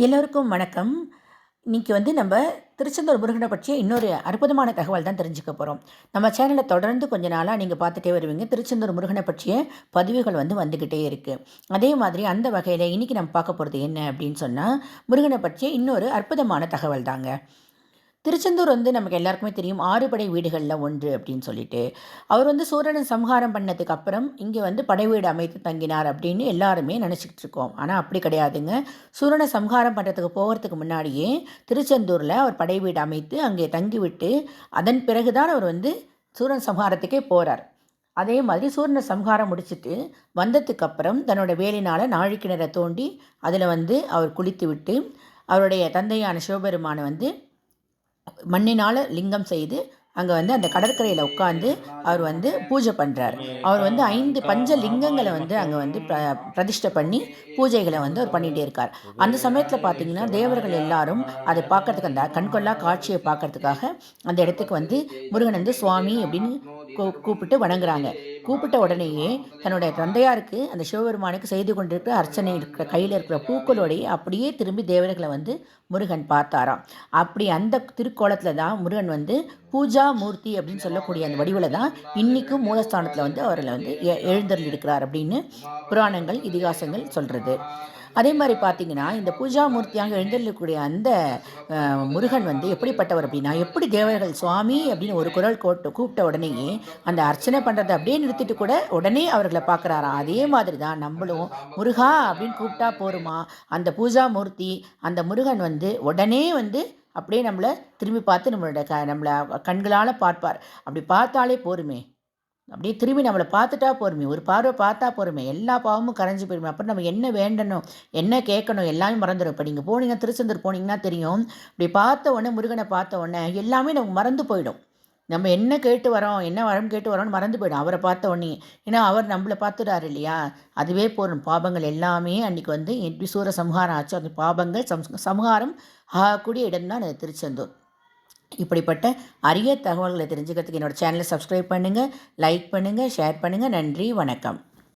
எல்லோருக்கும் வணக்கம். இன்னைக்கு நம்ம திருச்செந்தூர் முருகனை பற்றிய இன்னொரு அற்புதமான தகவல் தான் தெரிஞ்சுக்க போகிறோம். நம்ம சேனலை தொடர்ந்து கொஞ்ச நாளாக நீங்கள் பார்த்துட்டே வருவீங்க. திருச்செந்தூர் முருகனை பற்றிய பதிவுகள் வந்துக்கிட்டே இருக்குது. அதே மாதிரி அந்த வகையில் இன்றைக்கி நம்ம பார்க்க போகிறது என்ன அப்படின்னு சொன்னால், முருகனை பற்றிய இன்னொரு அற்புதமான தகவல் தாங்க. திருச்செந்தூர் நமக்கு எல்லாருக்குமே தெரியும், ஆறுபடை வீடுகளில் ஒன்று அப்படின்னு சொல்லிட்டு. அவர் சூரனை சம்ஹாரம் பண்ணதுக்கு அப்புறம் இங்கே படை வீடு அமைத்து தங்கினார் அப்படின்னு எல்லாருமே நினச்சிக்கிட்டு இருக்கோம். ஆனால் அப்படி கிடையாதுங்க. சூரனை சம்ஹாரம் பண்ணுறதுக்கு போகிறதுக்கு முன்னாடியே திருச்செந்தூரில் அவர் படை வீடு அமைத்து அங்கே தங்கிவிட்டு அதன் பிறகுதான் அவர் சூரன் சம்ஹாரத்துக்கே போகிறார். அதே மாதிரி சூரனை சம்ஹாரம் முடிச்சுட்டு வந்ததுக்கப்புறம் தன்னோட வேலினால் நாழிக்கிணறை தோண்டி அதில் அவர் குளித்து விட்டு அவருடைய தந்தையான சிவபெருமானை மண்ணினால் லிங்கம் செய்து அங்கே அந்த கடற்கரையில் உட்காந்து அவர் பூஜை பண்ணுறார். அவர் 5 பஞ்ச லிங்கங்களை அங்கே பிரதிஷ்டை பண்ணி பூஜைகளை அவர் பண்ணிகிட்டே இருக்கார். அந்த சமயத்தில் பார்த்திங்கன்னா தேவர்கள் எல்லாரும் அதை பார்க்கறதுக்கு, அந்த கண்கொள்ளா காட்சியை பார்க்கறதுக்காக அந்த இடத்துக்கு முருகன் சுவாமி அப்படின்னு கூப்பிட்டு வணங்குறாங்க. கூப்பிட்ட உடனேயே தன்னுடைய தந்தையாருக்கு, அந்த சிவபெருமானுக்கு செய்து கொண்டிருக்கிற அர்ச்சனை இருக்கிற கையில் இருக்கிற பூக்களோடையே அப்படியே திரும்பி தேவர்களை முருகன் பார்த்தாராம். அப்படி அந்த திருக்கோலத்தில் தான் முருகன் பூஜா மூர்த்தி அப்படின்னு சொல்லக்கூடிய அந்த வடிவில் தான் இன்றைக்கும் மூலஸ்தானத்தில் அவரில் எழுந்தருள் இருக்கிறார் அப்படின்னு புராணங்கள், இதிகாசங்கள் சொல்கிறது. அதே மாதிரி பார்த்திங்கன்னா, இந்த பூஜா மூர்த்தியாக எழுந்தருளக்கூடிய அந்த முருகன் எப்படிப்பட்டவர் அப்படின்னா, எப்படி தேவர்கள் சுவாமி அப்படின்னு ஒரு குரல் கூப்பிட்ட உடனேயே அந்த அர்ச்சனை பண்ணுறதை அப்படியே நிறுத்திட்டு கூட உடனே அவர்களை பார்க்குறாராம். அதே மாதிரி தான் நம்மளும் முருகா அப்படின்னு கூப்பிட்டா போருமா, அந்த பூஜா மூர்த்தி அந்த முருகன் உடனே அப்படியே நம்மளை திரும்பி பார்த்து நம்மளை கண்களால் பார்ப்பார். அப்படி பார்த்தாலே போருமே, அப்படியே திரும்பி நம்மளை பார்த்துட்டா போருமே, ஒரு பார்வை பார்த்தா போருமே, எல்லா பாவமும் கரைஞ்சி போயிருமே. அப்புறம் நம்ம என்ன வேண்டணும், என்ன கேட்கணும் எல்லாமே மறந்துடும். இப்போ நீங்கள் போனீங்க, திருச்செந்தூர் போனீங்கன்னா தெரியும், இப்படி பார்த்த உடனே, முருகனை பார்த்த உடனே எல்லாமே நமக்கு மறந்து போயிடும். நம்ம என்ன கேட்டு வரோம், என்ன வரம் கேட்டு வரோம்னு மறந்து போயிடும் அவரை பார்த்த உடனே. ஏன்னா அவர் நம்மளை பார்த்துடாரு இல்லையா, அதுவே போகணும். பாபங்கள் எல்லாமே அன்றைக்கி எப்படி சூர சம்ஹாரம் ஆச்சோ அந்த பாபங்கள் சம்ஹாரம் ஆகக்கூடிய இடம் தான் திருச்செந்தூர். இப்படிப்பட்ட அரிய தகவல்களை தெரிஞ்சுக்கிறதுக்கு என்னோடய சேனலை சப்ஸ்கிரைப் பண்ணுங்கள், லைக் பண்ணுங்கள், ஷேர் பண்ணுங்கள். நன்றி, வணக்கம்.